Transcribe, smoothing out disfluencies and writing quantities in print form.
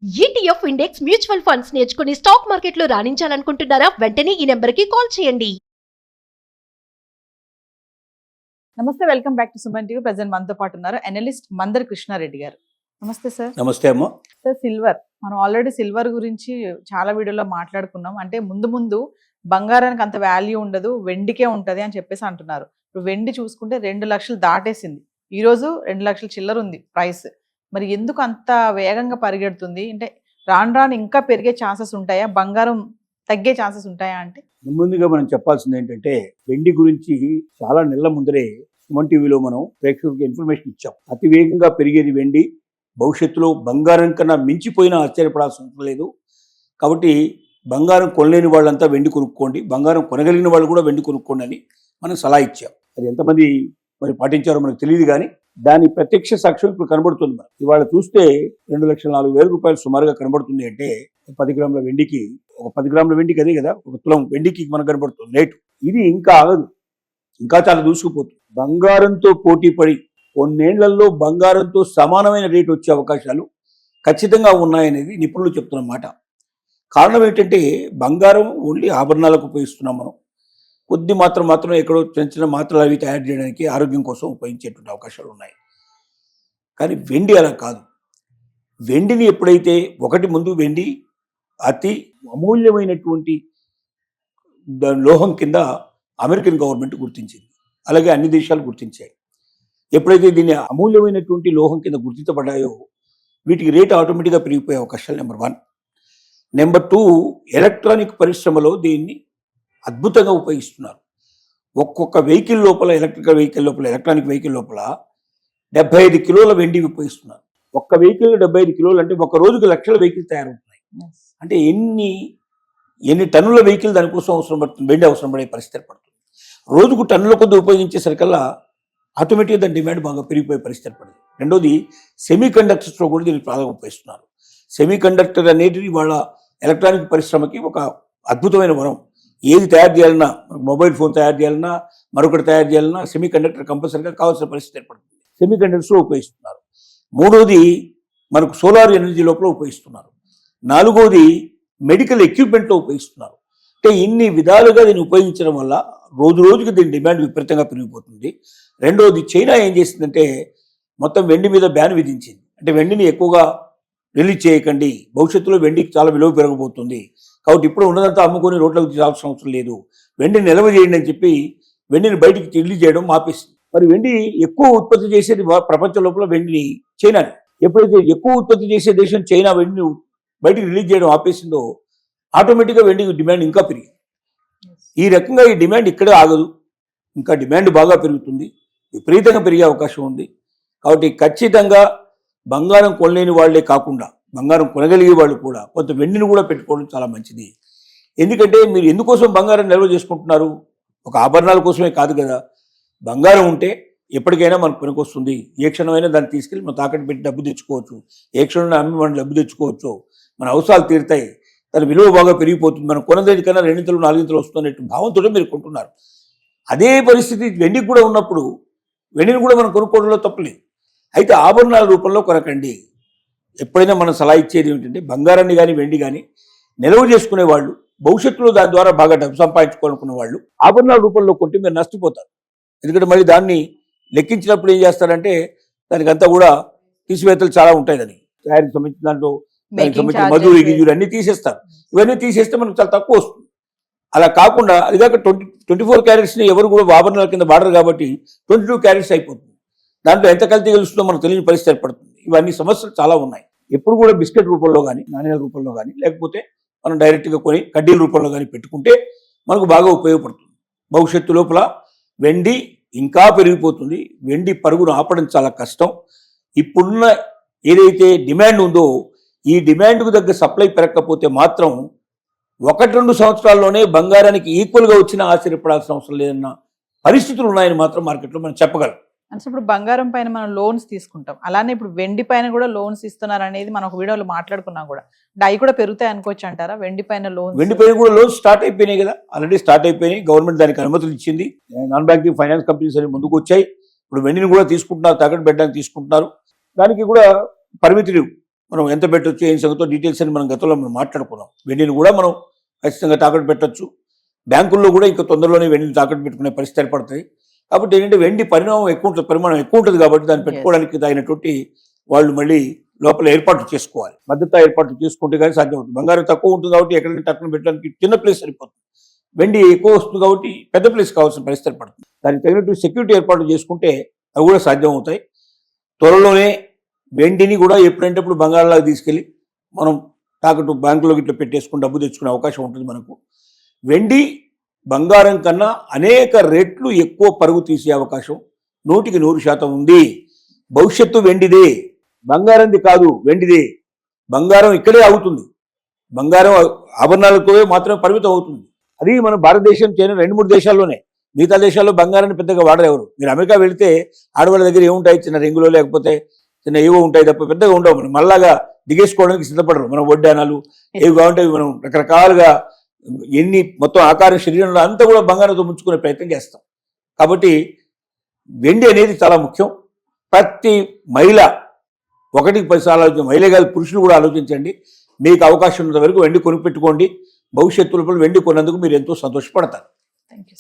ETF index mutual funds నేర్చుకుని stock మార్కెట్లో రాణించాలనుకుంటున్నారా? వెంటనే ఈ నెంబర్కి కాల్ చేయండి. నమస్తే, welcome back to Suman TV. Present మనతో పాటు ఉన్నారు అనలిస్ట్ మందర్ కృష్ణారెడ్డి గారు. నమస్తే సార్. నమస్తే అమ్మ. సార్, సిల్వర్ మనం ఆల్రెడీ సిల్వర్ గురించి చాలా వీడియోలో మాట్లాడుకున్నాం. అంటే ముందు ముందు బంగారానికి అంత వాల్యూ ఉండదు, వెండికే ఉంటది అని చెప్పేసి అంటున్నారు. ఇప్పుడు వెండి చూసుకుంటే 2 లక్షలు దాటేసింది. ఈ రోజు 2 లక్షల చిల్లర ఉంది ప్రైస్. మరి ఎందుకు అంత వేగంగా పరిగెడుతుంది? అంటే రాను రాను ఇంకా పెరిగే ఛాన్సెస్ ఉంటాయా? బంగారం తగ్గే ఛాన్సెస్ ఉంటాయా? అంటే ముందుగా మనం చెప్పాల్సింది ఏంటంటే వెండి గురించి చాలా నెలల ముందరే సుమన్ టీవీలో మనం ప్రేక్షకులకు ఇన్ఫర్మేషన్ ఇచ్చాం. అతి వేగంగా పెరిగేది వెండి, భవిష్యత్తులో బంగారం కన్నా మించిపోయినా ఆశ్చర్యపడాల్సిన అవసరం లేదు. కాబట్టి బంగారం కొనలేని వాళ్ళంతా వెండి కొనుక్కోండి, బంగారం కొనగలిగిన వాళ్ళు కూడా వెండి కొనుక్కోండి అని మనం సలహా ఇచ్చాం. అది ఎంతమంది మరి పాటించారో మనకు తెలియదు, కానీ దాని ప్రత్యక్ష సాక్ష్యం ఇప్పుడు కనబడుతుంది. మరి ఇవాళ చూస్తే 2,04,000 రూపాయలు సుమారుగా కనబడుతుంది. అంటే 10 గ్రాముల వెండికి, ఒక 10 గ్రాముల వెండికి అదే కదా, ఒక తులం వెండికి మనకు కనబడుతుంది రేటు. ఇది ఇంకా ఆగదు, ఇంకా చాలా దూసుకుపోతుంది. బంగారంతో పోటీ పడి కొన్నేళ్లలో బంగారంతో సమానమైన రేటు వచ్చే అవకాశాలు ఖచ్చితంగా ఉన్నాయనేది నిపుణులు చెప్తున్న మాట. కారణం ఏంటంటే బంగారం ఓన్లీ ఆభరణాలకు ఉపయోగిస్తున్నాం మనం. కొద్ది మాత్రం ఎక్కడో చిన్న చిన్న మాత్రలు అవి తయారు చేయడానికి, ఆరోగ్యం కోసం ఉపయోగించేటువంటి అవకాశాలు ఉన్నాయి. కానీ వెండి అలా కాదు. వెండిని ఎప్పుడైతే ముందు వెండి అతి అమూల్యమైనటువంటి లోహం కింద అమెరికన్ గవర్నమెంట్ గుర్తించింది, అలాగే అన్ని దేశాలు గుర్తించాయి. ఎప్పుడైతే దీన్ని అమూల్యమైనటువంటి లోహం కింద గుర్తించబడ్డాయో వీటికి రేటు ఆటోమేటిక్గా పెరిగిపోయే అవకాశాలు నెంబర్ 1. నెంబర్ 2, ఎలక్ట్రానిక్ పరిశ్రమలో దీన్ని అద్భుతంగా ఉపయోగిస్తున్నారు. ఒక్కొక్క వెహికల్ లోపల, ఎలక్ట్రానిక్ వెహికల్ లోపల 75 కిలోల వెండి ఉపయోగిస్తున్నారు. ఒక్క వెహికల్ 75 కిలోలు అంటే ఒక రోజుకి లక్షల వెహికల్ తయారవుతున్నాయి. అంటే ఎన్ని టన్నుల వెహికల్ దానికోసం అవసరం పడుతుంది, వెండి అవసరం పడే పరిస్థితి ఏర్పడుతుంది. రోజుకు టన్నుల కొద్ది ఉపయోగించేసరికల్లా ఆటోమేటిక్గా దాని డిమాండ్ బాగా పెరిగిపోయే పరిస్థితి ఏర్పడింది. రెండోది, సెమీ కండక్టర్స్లో కూడా దీన్ని బాగా ఉపయోగిస్తున్నారు. సెమీ కండక్టర్ అనేది వాళ్ళ ఎలక్ట్రానిక్ పరిశ్రమకి ఒక అద్భుతమైన వరం. ఏది తయారు చేయాలన్నా, మొబైల్ ఫోన్ తయారు చేయాలన్నా, మరొకటి తయారు చేయాలన్నా సెమీ కండక్టర్ కంపల్సరీగా కావాల్సిన పరిస్థితి ఏర్పడుతుంది. సెమీ కండక్టర్స్లో ఉపయోగిస్తున్నారు. మూడోది, మనకు సోలార్ ఎనర్జీ లోపల ఉపయోగిస్తున్నారు. నాలుగోది, మెడికల్ ఎక్విప్మెంట్లో ఉపయోగిస్తున్నారు. అంటే ఇన్ని విధాలుగా దీన్ని ఉపయోగించడం వల్ల రోజు రోజుకి దీని డిమాండ్ విపరీతంగా పెరిగిపోతుంది. రెండోది, చైనా ఏం చేసిందంటే మొత్తం వెండి మీద బ్యాన్ విధించింది. అంటే వెండిని ఎక్కువగా రిలీజ్ చేయకండి, భవిష్యత్తులో వెండికి చాలా విలువ పెరగబోతుంది, కాబట్టి ఇప్పుడు ఉన్నదంతా అమ్ముకొని రోడ్లకు తీయాల్సిన అవసరం లేదు, వెండిని నిల్వ చేయండి అని చెప్పి వెండిని బయటికి రిలీజ్ చేయడం ఆపేసింది. మరి వెండి ఎక్కువ ఉత్పత్తి చేసేది ప్రపంచం లోపల వెండిని చైనాని. ఎప్పుడైతే ఎక్కువ ఉత్పత్తి చేసే దేశం చైనా వెండిని బయటికి రిలీజ్ చేయడం ఆపేసిందో ఆటోమేటిక్గా వెండి డిమాండ్ ఇంకా పెరిగింది. ఈ రకంగా ఈ డిమాండ్ ఇక్కడే ఆగదు, ఇంకా డిమాండ్ బాగా పెరుగుతుంది, విపరీతంగా పెరిగే అవకాశం ఉంది. కాబట్టి ఖచ్చితంగా బంగారం కొనలేని వాళ్లే కాకుండా బంగారం కొనగలిగే వాళ్ళు కూడా కొంత వెండిని కూడా పెట్టుకోవడం చాలా మంచిది. ఎందుకంటే మీరు ఎందుకోసం బంగారం నిల్వ చేసుకుంటున్నారు? ఒక ఆభరణాల కోసమే కాదు కదా. బంగారం ఉంటే ఎప్పటికైనా మనకు పనికొస్తుంది. ఏ క్షణమైనా దాన్ని తీసుకెళ్ళి మనం తాకట్టు పెట్టి డబ్బు తెచ్చుకోవచ్చు, ఏ క్షణమైనా అమ్మి మనం డబ్బు తెచ్చుకోవచ్చు, మన అవసరాలు తీరుతాయి, దాని విలువ బాగా పెరిగిపోతుంది. మనం కొనదేనికన్నా 2 4 వస్తున్నట్టు భావంతో మీరు కొంటున్నారు. అదే పరిస్థితి వెండికి కూడా ఉన్నప్పుడు వెండిని కూడా మనం కొనుక్కోవడంలో తప్పలేదు. అయితే ఆభరణాల రూపంలో కొనకండి. ఎప్పుడైనా మనం సలహా ఇచ్చేది ఏమిటంటే బంగారాన్ని కానీ వెండి కానీ నిల్వ చేసుకునే వాళ్ళు, భవిష్యత్తులో దాని ద్వారా బాగా డబ్బు సంపాదించుకోవాలనుకున్న వాళ్ళు ఆభరణాల రూపంలో కొంటే మీరు నష్టపోతారు. ఎందుకంటే మళ్ళీ దాన్ని లెక్కించినప్పుడు ఏం చేస్తారంటే దానికి అంతా కూడా తీసివేతలు చాలా ఉంటాయి. దానికి తయారీకి సంబంధించిన దాంట్లో దానికి సంబంధించిన మధురు గిజురు అన్ని తీసేస్తారు. ఇవన్నీ తీసేస్తే మనకు చాలా తక్కువ వస్తుంది. అలా కాకుండా అది కాక 24 క్యారెట్స్ని ఎవరు కూడా ఆభరణాల కింద వాడరు కాబట్టి 22 క్యారెట్స్ అయిపోతుంది. దాంట్లో ఎంత కల్తీ కలుస్తుందో మనకు తెలియని పరిస్థితి ఏర్పడుతుంది. ఇవన్నీ సమస్యలు చాలా ఉన్నాయి. ఎప్పుడు కూడా బిస్కెట్ రూపంలో కానీ, నాణ్యాల రూపంలో కానీ, లేకపోతే మనం డైరెక్ట్గా కొని కడ్డీల రూపంలో కానీ పెట్టుకుంటే మనకు బాగా ఉపయోగపడుతుంది. భవిష్యత్తు లోపల వెండి ఇంకా పెరిగిపోతుంది. వెండి పరుగును ఆపడం చాలా కష్టం. ఇప్పుడున్న ఏదైతే డిమాండ్ ఉందో ఈ డిమాండ్కు తగ్గ సప్లై పెరగకపోతే మాత్రం 1-2 సంవత్సరాల్లోనే బంగారానికి ఈక్వల్గా వచ్చినా ఆశ్చర్యపడాల్సిన అవసరం లేదన్న పరిస్థితులు ఉన్నాయని మాత్రం మార్కెట్లో మనం చెప్పగలం. అంటే ఇప్పుడు బంగారం పైన మనం లోన్స్ తీసుకుంటాం, అలానే ఇప్పుడు వెండి పైన కూడా లోన్స్ ఇస్తున్నారు అనేది మనం ఒక వీడియోలో మాట్లాడుకున్నాం కూడా. అవి కూడా పెరుగుతాయి అనుకోవచ్చు అంటారా? వెండి పైన లోన్స్, వెండి పైన కూడా లోన్స్ స్టార్ట్ అయిపోయినాయి కదా, ఆల్రెడీ స్టార్ట్ అయిపోయినాయి. గవర్నమెంట్ దానికి అనుమతులు ఇచ్చింది. నాన్ బ్యాంకింగ్ ఫైనాన్స్ కంపెనీస్ అని ముందుకు వచ్చాయి. ఇప్పుడు వెండిని కూడా తీసుకుంటున్నారు, తాకట్టు పెట్టడానికి తీసుకుంటున్నారు. దానికి కూడా పరిమితులు మనం ఎంత పెట్టొచ్చు ఏం సంగతో డీటెయిల్స్ అని మనం గతంలో మనం మాట్లాడుకున్నాం. వెండిని కూడా మనం ఖచ్చితంగా తాకట్టు పెట్టొచ్చు. బ్యాంకుల్లో కూడా ఇంకా తొందరలోనే వెండిని తాకట్టు పెట్టుకునే పరిస్థితి ఏర్పడుతుంది. కాబట్టి ఏంటంటే వెండి పరిమాణం ఎక్కువ ఉంటుంది కాబట్టి దాన్ని పెట్టుకోవడానికి తగినటువంటి వాళ్ళు మళ్ళీ లోపల ఏర్పాట్లు చేసుకోవాలి. భద్రతా ఏర్పాట్లు చేసుకుంటే కానీ సాధ్యం అవుతుంది. బంగారం తక్కువ ఉంటుంది కాబట్టి ఎక్కడికి టక్కున పెట్టడానికి చిన్న ప్లేస్ సరిపోతుంది. వెండి ఎక్కువ వస్తుంది కాబట్టి పెద్ద ప్లేస్ కావాల్సిన పరిస్థితి ఏర్పడుతుంది. దానికి తగినట్టు సెక్యూరిటీ ఏర్పాట్లు చేసుకుంటే అవి కూడా సాధ్యం అవుతాయి. త్వరలోనే వెండిని కూడా ఎప్పుడంటప్పుడు బంగారంలాగా తీసుకెళ్ళి మనం తాకట్టు బ్యాంకులో ఇట్లా పెట్టేసుకుని డబ్బు తెచ్చుకునే అవకాశం ఉంటుంది మనకు. వెండి బంగారం కన్నా అనేక రెట్లు ఎక్కువ పరుగు తీసే అవకాశం 100% ఉంది. భవిష్యత్తు వెండిదే, బంగారంది కాదు, వెండిదే. బంగారం ఇక్కడే అవుతుంది. బంగారం ఆభరణాలతో మాత్రమే పరిమితం అవుతుంది. అది మన భారతదేశం, చైనా 2-3 దేశాల్లోనే. మిగతా దేశాల్లో బంగారాన్ని పెద్దగా వాడరెవరు. మీరు అమెరికా వెళితే ఆడవాళ్ళ దగ్గర ఏముంటాయి, చిన్న రింగులో లేకపోతే చిన్న ఏవో ఉంటాయి తప్ప పెద్దగా ఉండవు. మనం మళ్ళాగా దిగేసుకోవడానికి సిద్ధపడరు. మనం వడ్డానాలు ఏవి కావాలంటే మనం రకరకాలుగా ఎన్ని మొత్తం ఆకారం శరీరంలో అంతా కూడా బంగారంతో ముంచుకునే ప్రయత్నం చేస్తాం. కాబట్టి వెండి అనేది చాలా ముఖ్యం. ప్రతి మహిళ 1-10 సార్లు ఆలోచించండి. మహిళ కాదు, పురుషులు కూడా ఆలోచించండి. మీకు అవకాశం ఉన్నంత వరకు వెండి కొనిపెట్టుకోండి. భవిష్యత్తులో వెండి కొన్నందుకు మీరు ఎంతో సంతోషపడతారు. Thank you.